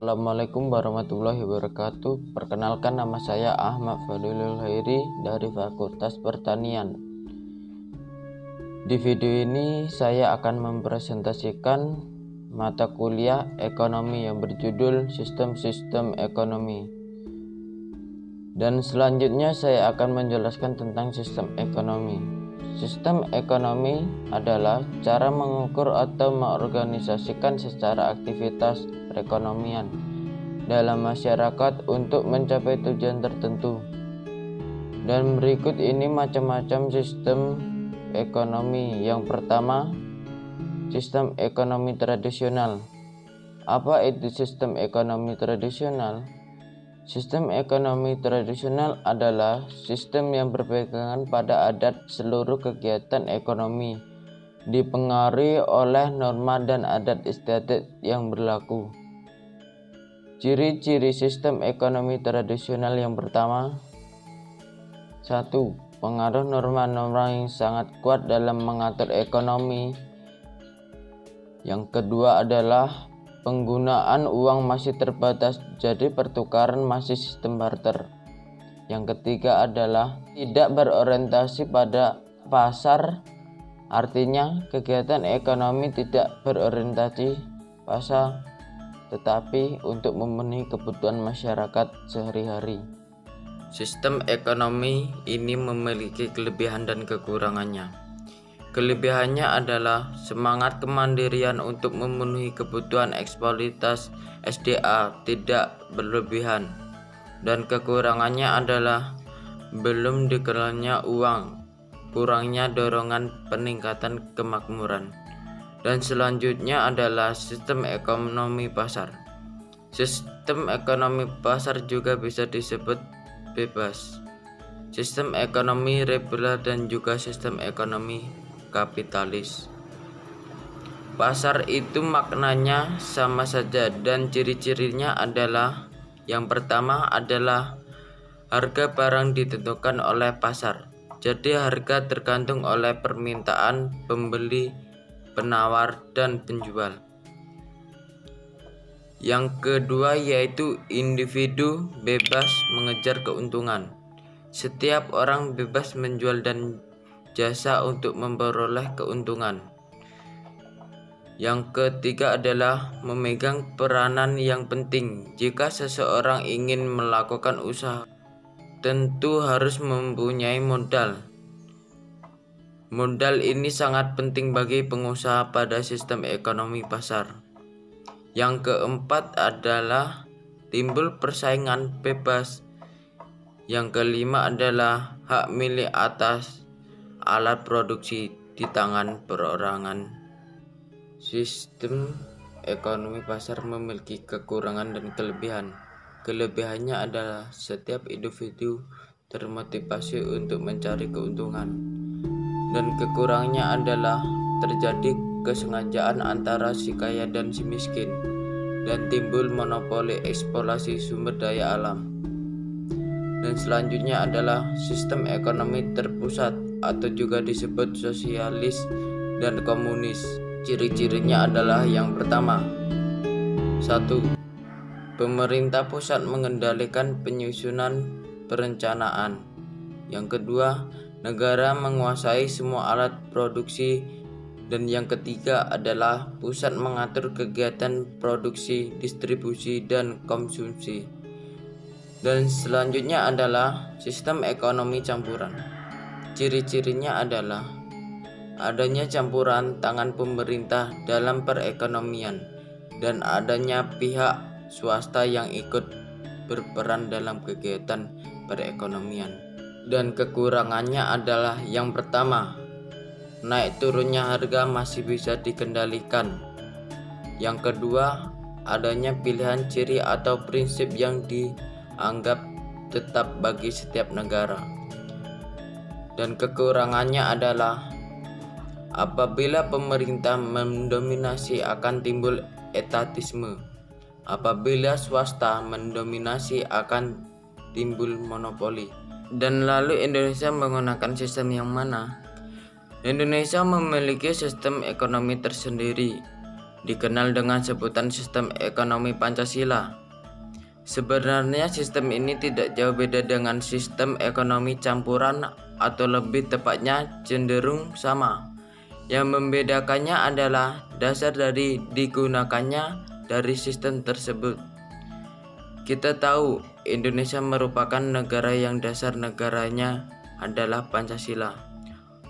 Assalamualaikum warahmatullahi wabarakatuh. Perkenalkan, nama saya Ahmad Fadilul Hairi dari Fakultas Pertanian. Di video ini saya akan mempresentasikan mata kuliah ekonomi yang berjudul Sistem-Sistem Ekonomi. Dan selanjutnya saya akan menjelaskan tentang sistem ekonomi. Sistem ekonomi adalah cara mengukur atau mengorganisasikan secara aktivitas perekonomian dalam masyarakat untuk mencapai tujuan tertentu. Dan berikut ini macam-macam sistem ekonomi. Yang pertama, sistem ekonomi tradisional. Apa itu sistem ekonomi tradisional? Sistem ekonomi tradisional adalah sistem yang berpegangan pada adat. Seluruh kegiatan ekonomi dipengaruhi oleh norma dan adat istiadat yang berlaku. Ciri-ciri sistem ekonomi tradisional yang pertama, 1. Pengaruh norma-norma yang sangat kuat dalam mengatur ekonomi. Yang kedua adalah penggunaan uang masih terbatas, jadi pertukaran masih sistem barter. Yang ketiga adalah tidak berorientasi pada pasar, artinya kegiatan ekonomi tidak berorientasi pasar, tetapi untuk memenuhi kebutuhan masyarakat sehari-hari. Sistem ekonomi ini memiliki kelebihan dan kekurangannya. Kelebihannya adalah semangat kemandirian untuk memenuhi kebutuhan eksploitasi SDA tidak berlebihan, dan kekurangannya adalah belum dikenalnya uang, kurangnya dorongan peningkatan kemakmuran. Dan selanjutnya adalah sistem ekonomi pasar. Sistem ekonomi pasar juga bisa disebut bebas, sistem ekonomi reguler, dan juga sistem ekonomi kapitalis. Pasar itu maknanya sama saja dan ciri-cirinya adalah, yang pertama adalah harga barang ditentukan oleh pasar. Jadi harga tergantung oleh permintaan pembeli, penawar, dan penjual. Yang kedua yaitu individu bebas mengejar keuntungan. Setiap orang bebas menjual dan jasa untuk memperoleh keuntungan. Yang ketiga adalah memegang peranan yang penting. Jika seseorang ingin melakukan usaha, tentu harus mempunyai modal. Modal ini sangat penting bagi pengusaha pada sistem ekonomi pasar. Yang keempat adalah timbul persaingan bebas. Yang kelima adalah hak milik atas alat produksi di tangan perorangan. Sistem ekonomi pasar memiliki kekurangan dan kelebihan. Kelebihannya adalah setiap individu termotivasi untuk mencari keuntungan, dan kekurangannya adalah terjadi kesengajaan antara si kaya dan si miskin, dan timbul monopoli eksploitasi sumber daya alam. Dan selanjutnya adalah sistem ekonomi terpusat atau juga disebut sosialis dan komunis. Ciri-cirinya adalah yang pertama, 1. Pemerintah pusat mengendalikan penyusunan perencanaan. Yang kedua, negara menguasai semua alat produksi. Dan yang ketiga adalah pusat mengatur kegiatan produksi, distribusi, dan konsumsi. Dan selanjutnya adalah sistem ekonomi campuran. Ciri-cirinya adalah adanya campuran tangan pemerintah dalam perekonomian dan adanya pihak swasta yang ikut berperan dalam kegiatan perekonomian. Dan kekurangannya adalah yang pertama, naik turunnya harga masih bisa dikendalikan. Yang kedua, adanya pilihan ciri atau prinsip yang dianggap tetap bagi setiap negara. Dan kekurangannya adalah apabila pemerintah mendominasi akan timbul etatisme. Apabila swasta mendominasi akan timbul monopoli. Dan lalu Indonesia menggunakan sistem yang mana? Indonesia memiliki sistem ekonomi tersendiri. dikenal dengan sebutan sistem ekonomi Pancasila. Sebenarnya sistem ini tidak jauh beda dengan sistem ekonomi campuran atau lebih tepatnya cenderung sama. Yang membedakannya adalah dasar dari digunakannya dari sistem tersebut. Kita tahu Indonesia merupakan negara yang dasar negaranya adalah Pancasila.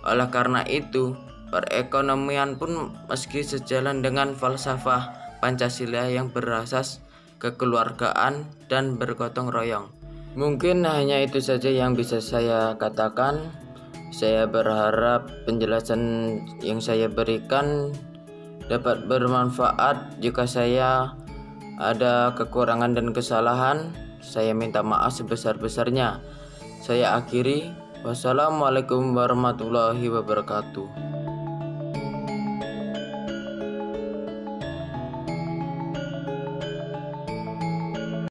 Oleh karena itu, perekonomian pun meski sejalan dengan falsafah Pancasila yang berasas kekeluargaan dan bergotong royong. Mungkin hanya itu saja yang bisa saya katakan. Saya berharap penjelasan yang saya berikan dapat bermanfaat. Jika saya ada kekurangan dan kesalahan, saya minta maaf sebesar-besarnya. Saya akhiri. Wassalamualaikum warahmatullahi wabarakatuh.